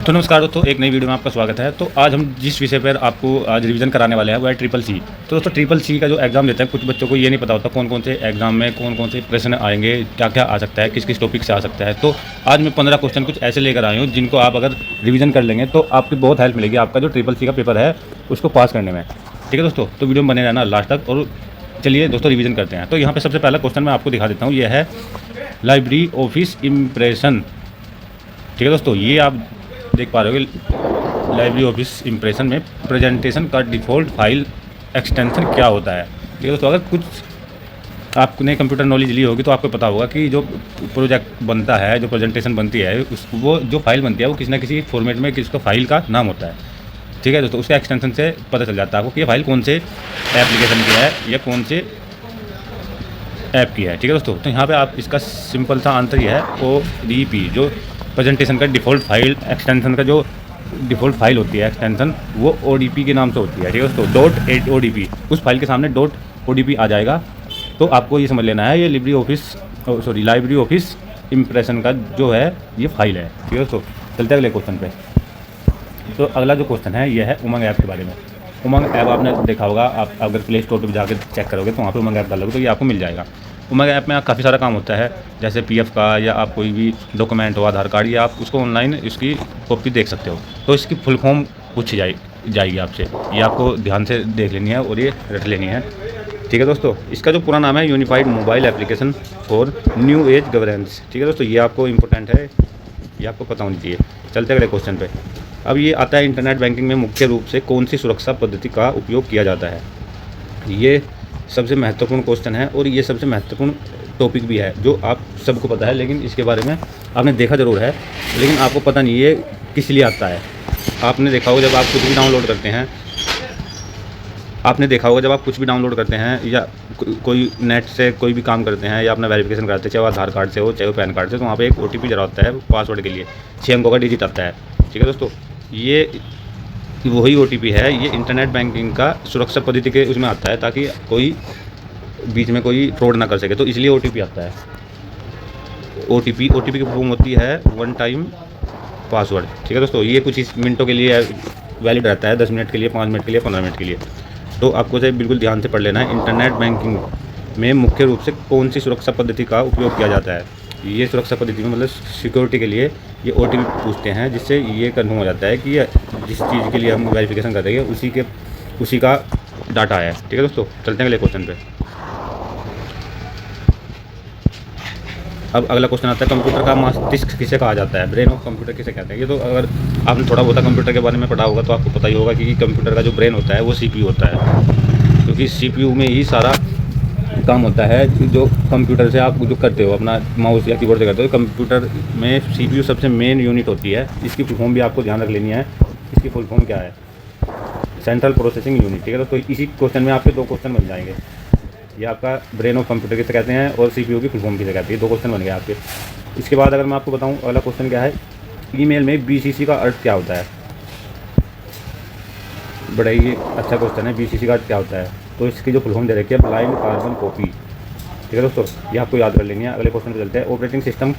तो नमस्कार दोस्तों, एक नई वीडियो में आपका स्वागत है। तो आज हम जिस विषय पर आपको आज रिवीजन कराने वाले हैं वो है ट्रिपल सी। तो दोस्तों ट्रिपल सी का जो एग्ज़ाम देते हैं, कुछ बच्चों को ये नहीं पता होता कौन कौन से एग्ज़ाम में कौन कौन से प्रश्न आएंगे, क्या क्या आ सकता है, किस किस टॉपिक से आ सकता है। तो आज मैं 15 क्वेश्चन कुछ ऐसे लेकर आया हूँ जिनको आप अगर रिवीजन कर लेंगे तो आपकी बहुत हेल्प मिलेगी आपका जो ट्रिपल सी का पेपर है उसको पास करने में। ठीक है दोस्तों, तो वीडियो में बने रहना लास्ट तक। और चलिए दोस्तों रिवीजन करते हैं। तो यहाँ पर सबसे पहला क्वेश्चन मैं आपको दिखा देता हूँ, यह है लाइब्रेरी ऑफिस इम्प्रेशन। ठीक है दोस्तों, ये आप देख पा रहे हो लाइब्रेरी ऑफिस इम्प्रेशन में प्रेजेंटेशन का डिफ़ॉल्ट फाइल एक्सटेंशन क्या होता है। ठीक है दोस्तों, अगर कुछ आपने कंप्यूटर नॉलेज ली होगी तो आपको पता होगा कि जो प्रोजेक्ट बनता है, जो प्रेजेंटेशन बनती है, वो जो फाइल बनती है वो किसी ना किसी फॉर्मेट में किसका फाइल का नाम होता है। ठीक है दोस्तों, उसके एक्सटेंशन से पता चल जाता है आपको कि ये फाइल कौन से एप्लीकेशन की है या कौन से ऐप की है। ठीक है दोस्तों, तो यहाँ पे आप इसका सिंपल सा आंसर ही है ODP, जो प्रेजेंटेशन का डिफ़ॉल्ट फाइल एक्सटेंशन का जो डिफ़ॉल्ट फाइल होती है एक्सटेंशन, वो ODP के नाम से होती है। ठीक है दोस्तों, .ODP, उस फाइल के सामने .ODP आ जाएगा। तो आपको ये समझ लेना है ये लाइब्रेरी ऑफिस इम्प्रेशन का जो है ये फाइल है। ठीक है दोस्तों, चलते अगले क्वेश्चन पे। तो अगला जो क्वेश्चन है यह है उमंग ऐप के बारे में। उमंग ऐप आपने देखा होगा, आप अगर प्ले स्टोर पर जाकर चेक करोगे तो वहाँ पे उमंग ऐप डालोगे तो ये आपको मिल जाएगा। उमंग ऐप में काफ़ी सारा काम होता है, जैसे PF का या आप कोई भी डॉक्यूमेंट हो, आधार कार्ड, या आप उसको ऑनलाइन इसकी कॉपी देख सकते हो। तो इसकी फुल फॉर्म पूछी जाएगी आपसे, ये आपको ध्यान से देख लेनी है और ये रट लेनी है। ठीक है दोस्तों, इसका जो पूरा नाम है unified mobile application for new age governance. ठीक है दोस्तों, ये आपको इंपॉर्टेंट है, ये आपको पता होनी चाहिए। चलते अगले क्वेश्चन पे। अब ये आता है इंटरनेट बैंकिंग में मुख्य रूप से कौन सी सुरक्षा पद्धति का उपयोग किया जाता है। ये सबसे महत्वपूर्ण क्वेश्चन है और ये सबसे महत्वपूर्ण टॉपिक भी है जो आप सबको पता है, लेकिन इसके बारे में आपने देखा ज़रूर है, लेकिन आपको पता नहीं ये किस लिए आता है। आपने देखा होगा जब आप कुछ भी डाउनलोड करते हैं या कोई नेट से कोई भी काम करते हैं या अपना वेरिफिकेशन कराते हैं, चाहे वो आधार कार्ड से हो चाहे वो पैन कार्ड से, तो वहाँ पे एक OTP जरा होता है पासवर्ड के लिए, 6 अंकों का डिजिट आता है। ठीक है दोस्तों, ये वही OTP है, ये इंटरनेट बैंकिंग का सुरक्षा पद्धति के उसमें आता है ताकि कोई बीच में कोई फ्रॉड ना कर सके, तो इसलिए OTP आता है। OTP की फॉर्म होती है वन टाइम पासवर्ड। ठीक है दोस्तों, ये कुछ मिनटों के लिए वैलिड रहता है, 10 मिनट के लिए, 5 मिनट के लिए, 15 मिनट के लिए। तो आपको इसे बिल्कुल ध्यान से पढ़ लेना है। इंटरनेट बैंकिंग में मुख्य रूप से कौन सी सुरक्षा पद्धति का उपयोग किया जाता है। ये सुरक्षा पद्धति में मतलब सिक्योरिटी के लिए ये OTP पूछते हैं, जिससे ये कन्फर्म हो जाता है कि जिस चीज़ के लिए हम वेरिफिकेशन कर रहे हैं उसी का डाटा है। ठीक है दोस्तों, चलते हैं अगले क्वेश्चन पे। अब अगला क्वेश्चन आता है कंप्यूटर का मस्तिष्क किसे कहा जाता है, ब्रेन ऑफ कंप्यूटर किसे कहते हैं। ये तो अगर आपने थोड़ा बहुत कंप्यूटर के बारे में पढ़ा होगा तो आपको पता ही होगा कि कंप्यूटर का जो ब्रेन होता है वो CPU होता है, क्योंकि CPU में ही सारा काम होता है। जो कंप्यूटर से आप जो करते हो अपना माउस या कीबोर्ड से करते हो, कंप्यूटर में CPU सबसे मेन यूनिट होती है। इसकी फुल फॉर्म भी आपको ध्यान रख लेनी है, इसकी फुल फॉर्म क्या है, सेंट्रल प्रोसेसिंग यूनिट। ठीक है दोस्तों, इसी क्वेश्चन में आपके 2 क्वेश्चन बन जाएंगे, ये आपका ब्रेन ऑफ कंप्यूटर किसे कहते हैं और CPU की फुल फॉर्म किसे कहती है। 2 क्वेश्चन बन गए आपके। इसके बाद अगर मैं आपको बताऊं अगला क्वेश्चन क्या है, ईमेल में BCC का अर्थ क्या होता है। बड़ा ही अच्छा क्वेश्चन है, BCC का अर्थ क्या होता है। तो इसकी जो फुल फॉर्म दे रखी है ब्लाइंड कार्बन कॉपी। ठीक है दोस्तों, ये आपको याद कर लेनी है। अगले क्वेश्चन पे चलते हैं। ऑपरेटिंग सिस्टम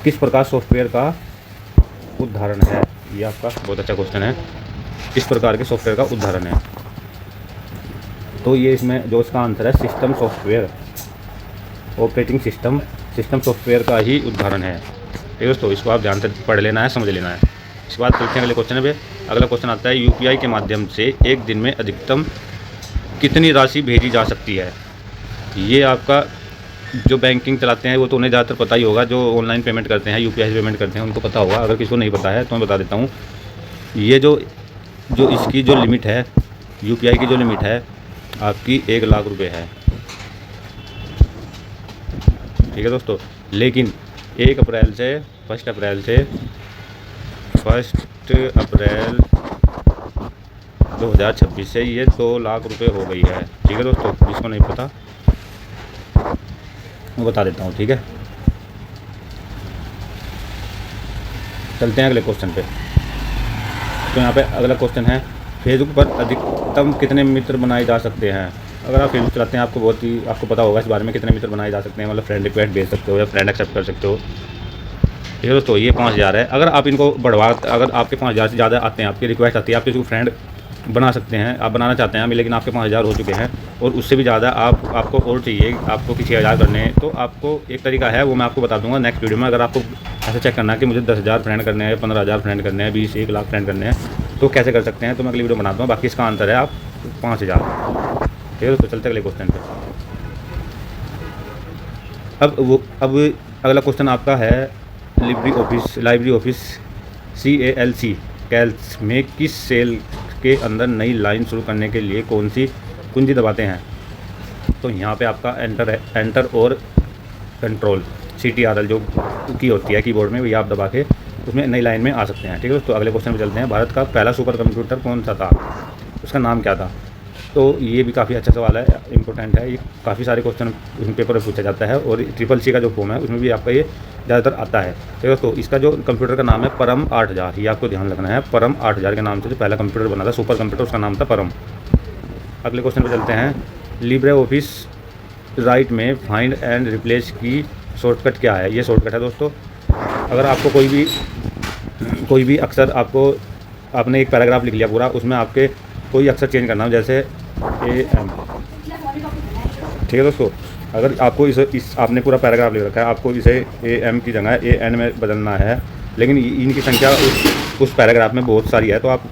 किस प्रकार सॉफ्टवेयर का उदाहरण है। ये आपका बहुत अच्छा क्वेश्चन है, किस प्रकार के सॉफ्टवेयर का उदाहरण है। तो ये इसमें जो इसका आंसर है system software, operating system software का ही उदाहरण है। ठीक है दोस्तों, इसको आप ध्यान से पढ़ लेना है, समझ लेना है। इसके बाद चलते हैं अगले क्वेश्चन पे। अगला क्वेश्चन आता है UPI के माध्यम से एक दिन में अधिकतम कितनी राशि भेजी जा सकती है। ये आपका जो बैंकिंग चलाते हैं वो तो उन्हें ज़्यादातर पता ही होगा, जो ऑनलाइन पेमेंट करते हैं, UPI से पेमेंट करते हैं, उनको पता होगा। अगर किसी को नहीं पता है तो मैं बता देता हूँ। ये जो इसकी जो लिमिट है, UPI की जो लिमिट है आपकी 1 लाख रुपये है। ठीक है दोस्तों, लेकिन 1 अप्रैल से 1 अप्रैल 2026 से ये 2 लाख रुपये हो गई है। ठीक है दोस्तों, जिसको नहीं पता मैं बता देता हूँ। ठीक है, चलते हैं अगले क्वेश्चन पे। तो यहाँ पे अगला क्वेश्चन है फेसबुक पर अधिकतम कितने मित्र बनाए जा सकते हैं। अगर आप फेसबुक चलाते हैं आपको पता होगा इस बारे में, कितने मित्र बनाए जा सकते हैं। मतलब फ्रेंड रिक्वेस्ट भेज सकते हो या फ्रेंड एक्सेप्ट कर सकते हो। ठीक है दोस्तों, ये 5000 है। अगर आप इनको अगर आपके 5000 से ज़्यादा आते हैं, आपकी रिक्वेस्ट आती है, आप किसी को फ्रेंड बना सकते हैं, आप बनाना चाहते हैं अभी, लेकिन आपके 5000 हो चुके हैं और उससे भी ज़्यादा आपको और चाहिए, आपको किसी 1000 करने हैं, तो आपको एक तरीका है, वो मैं आपको बता दूंगा नेक्स्ट वीडियो में। अगर आपको ऐसे चेक करना है कि मुझे 10,000 फ्रेंड करने हैं, 15,000 फ्रेंड करने हैं, 20, 1 लाख फ्रेंड करने हैं, तो कैसे कर सकते हैं, तो मैं अगली वीडियो बना दूँगा। बाकी इसका आंसर है आप 5000। ठीक है दोस्तों, चलते अगले क्वेश्चन पर। अब अगला क्वेश्चन आपका है लाइब्रेरी ऑफिस कैल्स में किस सेल के अंदर नई लाइन शुरू करने के लिए कौन सी कुंजी दबाते हैं। तो यहाँ पे आपका एंटर और कंट्रोल CTRL जो की होती है कीबोर्ड में, वही आप दबा के उसमें नई लाइन में आ सकते हैं। ठीक है दोस्तों, अगले क्वेश्चन पे चलते हैं। भारत का पहला सुपर कंप्यूटर कौन सा था, उसका नाम क्या था। तो ये भी काफ़ी अच्छा सवाल है, इंपॉर्टेंट है। ये काफ़ी सारे क्वेश्चन पेपर में पूछा जाता है और CCC का जो फॉर्म है उसमें भी आपका ये ज़्यादातर आता है। ठीक है दोस्तों, इसका जो कंप्यूटर का नाम है परम 8000, ये आपको ध्यान रखना है। परम 8000 के नाम से जो पहला कंप्यूटर बना था सुपर कंप्यूटर, उसका नाम था परम। अगले क्वेश्चन पर चलते हैं। लिब्रे ऑफिस राइट में फाइंड एंड रिप्लेस की शॉर्टकट क्या है। ये शॉर्टकट है दोस्तों, अगर आपको कोई भी अक्षर आपने एक पैराग्राफ लिख लिया पूरा, उसमें आपके कोई अक्षर चेंज करना हो, जैसे AM। ठीक है दोस्तों, अगर आपको आपने पूरा पैराग्राफ लिख रखा है, आपको इसे AM की जगह AN में बदलना है, लेकिन इनकी संख्या उस पैराग्राफ में बहुत सारी है, तो आप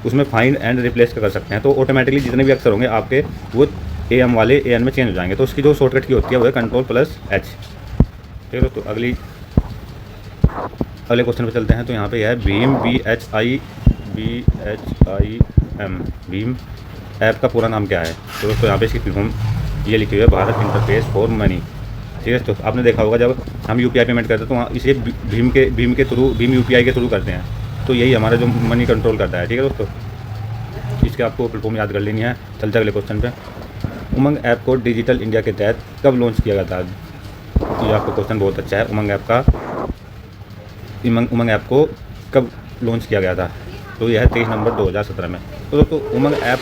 उसमें फाइंड एंड रिप्लेस कर सकते हैं। तो ऑटोमेटिकली जितने भी अक्षर होंगे आपके, वो AM वाले AN में चेंज हो जाएंगे। तो उसकी जो शॉर्टकट की होती है वो है Ctrl+H। ठीक है दोस्तों, अगले क्वेश्चन पे चलते हैं। तो यहाँ पे है भीम BHIM भीम ऐप का पूरा नाम क्या है। तो दोस्तों यहाँ पे इसकी फुल फॉर्म ये लिखी हुई है, भारत इंटरफेस फॉर मनी। ठीक है, तो आपने देखा होगा जब हम UPI पेमेंट करते हैं तो इसे भीम UPI के थ्रू करते हैं, तो यही हमारा जो मनी कंट्रोल करता है। ठीक है दोस्तों, इसके आपको फुल फॉर्म याद कर लेनी है। चलते अगले क्वेश्चन पे। उमंग ऐप को डिजिटल इंडिया के तहत कब लॉन्च किया गया था। ये आपका क्वेश्चन बहुत अच्छा है। उमंग ऐप को कब लॉन्च किया गया था, तो यह है 23 नवंबर 2017 में। तो दोस्तों उमंग ऐप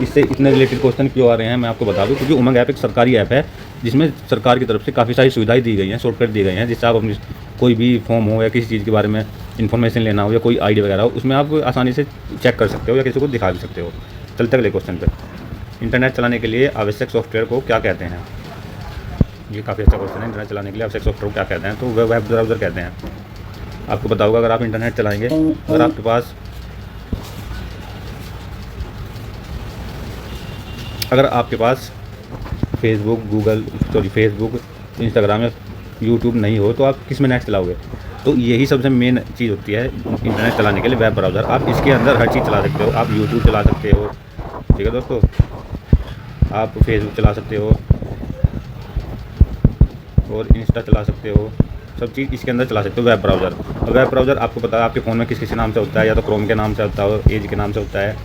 इससे इतने रिलेटेड क्वेश्चन क्यों आ रहे हैं मैं आपको बता दूं, क्योंकि उमंग ऐप एक सरकारी ऐप है जिसमें सरकार की तरफ से काफ़ी सारी सुविधाएं दी गई हैं, शॉर्टकट दी गई हैं, जिससे आप अपनी कोई भी फॉर्म हो या किसी चीज़ के बारे में इन्फॉर्मेशन लेना हो या कोई आईडी वगैरह हो, उसमें आप आसानी से चेक कर सकते हो या किसी को दिखा भी सकते हो। चलते अगले क्वेश्चन पर। इंटरनेट चलाने के लिए आवश्यक सॉफ्टवेयर को क्या कहते हैं। ये काफ़ी अच्छा क्वेश्चन है। इंटरनेट चलाने के लिए आवश्यक सॉफ्टवेयर को क्या कहते हैं, तो वेब ब्राउज़र कहते हैं। आपको पता होगा, अगर आप इंटरनेट चलाएंगे, अगर आपके पास फेसबुक, इंस्टाग्राम या यूट्यूब नहीं हो, तो आप किस में नेट चलाओगे। तो यही सबसे मेन चीज़ होती है इंटरनेट चलाने के लिए, वेब ब्राउज़र। आप इसके अंदर हर चीज़ चला सकते हो, आप यूट्यूब चला सकते हो, ठीक है दोस्तों, आप फेसबुक चला सकते हो और इंस्टा चला सकते हो, सब चीज़ इसके अंदर चला सकते हो वेब ब्राउज़र। और वेब ब्राउज़र आपको पता है आपके फ़ोन में किस नाम से होता है, या तो क्रोम के नाम से होता है, एज के नाम से होता है,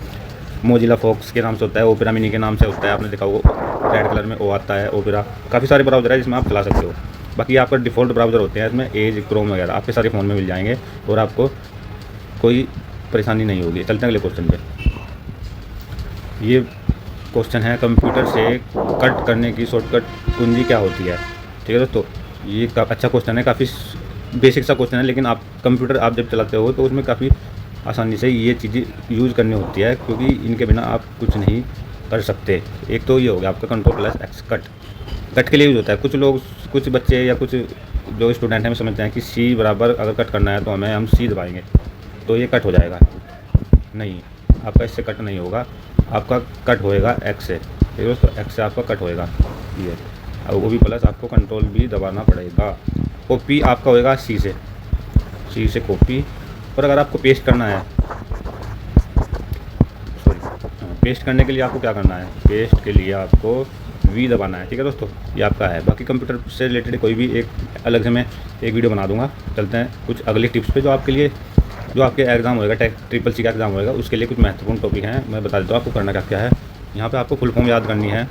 मोजिला फॉक्स के नाम से होता है, ओपेरा मिनी के नाम से होता है। आपने देखा होगा रेड कलर में ओ आता है, ओपेरा। काफ़ी सारे ब्राउज़र है जिसमें आप चला सकते हो। बाकी आपका डिफ़ॉल्ट ब्राउज़र होते हैं, इसमें एज, क्रोम वगैरह आपके सारे फ़ोन में मिल जाएंगे और आपको कोई परेशानी नहीं होगी। चलते हैं अगले क्वेश्चन पे। ये क्वेश्चन है, कंप्यूटर से कट करने की शॉर्टकट कुंजी क्या होती है। ठीक है दोस्तों, ये अच्छा क्वेश्चन है, काफ़ी बेसिक सा क्वेश्चन है, लेकिन कंप्यूटर आप जब चलाते हो तो उसमें काफ़ी आसानी से ये चीज़ें यूज़ करनी होती है, क्योंकि इनके बिना आप कुछ नहीं कर सकते। एक तो ये हो गया आपका Ctrl+X कट के लिए यूज़ होता है। कुछ बच्चे या कुछ जो स्टूडेंट हैं, समझते हैं कि C बराबर अगर कट करना है तो हम C दबाएंगे तो ये कट हो जाएगा। नहीं, आपका इससे कट नहीं होगा, आपका कट होएगा X से। ठीक है दोस्तों, X से आपका कट होएगा ये, और वो भी प्लस आपको कंट्रोल भी दबाना पड़ेगा। कॉपी आपका होएगा C से कॉपी। और अगर आपको पेस्ट करना है, पेस्ट करने के लिए आपको क्या करना है, पेस्ट के लिए आपको V दबाना है। ठीक है दोस्तों, ये आपका है। बाकी कंप्यूटर से रिलेटेड कोई भी एक अलग से मैं एक वीडियो बना दूंगा। चलते हैं कुछ अगली टिप्स पे, जो आपके एग्ज़ाम होएगा, CCC का एग्ज़ाम होएगा, उसके लिए कुछ महत्वपूर्ण टॉपिक हैं। मैं बता देता हूँ आपको करना क्या है। यहाँ पर आपको फुल फॉर्म याद करनी है,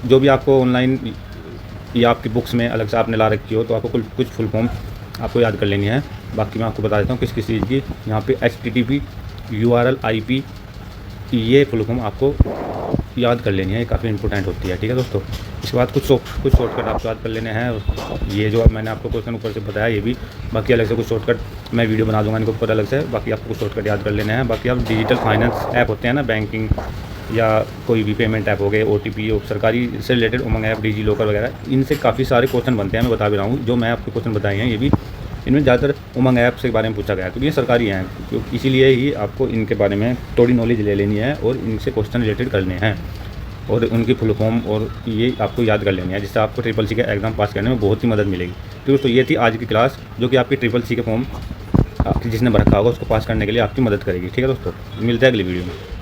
जो भी आपको ऑनलाइन या आपकी बुक्स में अलग से आपने ला रखी हो, तो आपको कुछ फुल फॉर्म आपको याद कर लेनी है। बाकी मैं आपको बता देता हूँ किस चीज़ की। यहाँ पे HTTP URL IP ये फुल फॉर्म आपको याद कर लेनी है, ये काफ़ी इंपॉर्टेंट होती है। ठीक है दोस्तों, इसके बाद कुछ शॉर्टकट आपको याद कर लेने हैं। ये जो मैंने आपको क्वेश्चन ऊपर से बताया ये भी, बाकी अलग से कुछ शॉर्टकट मैं वीडियो बना दूंगा इनके ऊपर अलग से। बाकी आपको कुछ शॉर्टकट याद कर लेने हैं। बाकी आप डिजिटल फाइनेंस ऐप होते हैं ना, बैंकिंग या कोई भी पेमेंट ऐप हो गए, OTP और सरकारी से रिलेटेड उमंग ऐप, डिजी लॉकर वगैरह, इनसे काफ़ी सारे क्वेश्चन बनते हैं। मैं बता भी रहा हूँ, जो मैं आपको क्वेश्चन बताए हैं ये भी इनमें ज़्यादातर उमंग ऐप के बारे में पूछा गया है, क्योंकि ये सरकारी हैं, क्योंकि इसीलिए ही आपको इनके बारे में थोड़ी नॉलेज ले लेनी है और इनसे क्वेश्चन रिलेटेड करने हैं और उनकी फुल फॉर्म और ये आपको याद कर लेनी है, जिससे आपको ट्रिपल सी का एग्ज़ाम पास करने में बहुत ही मदद मिलेगी। तो दोस्तों ये थी आज की क्लास, जो कि आपकी ट्रिपल सी के फॉर्म जिसने भर रखा होगा उसको पास करने के लिए आपकी मदद करेगी। ठीक है दोस्तों, मिलते हैं अगली वीडियो में।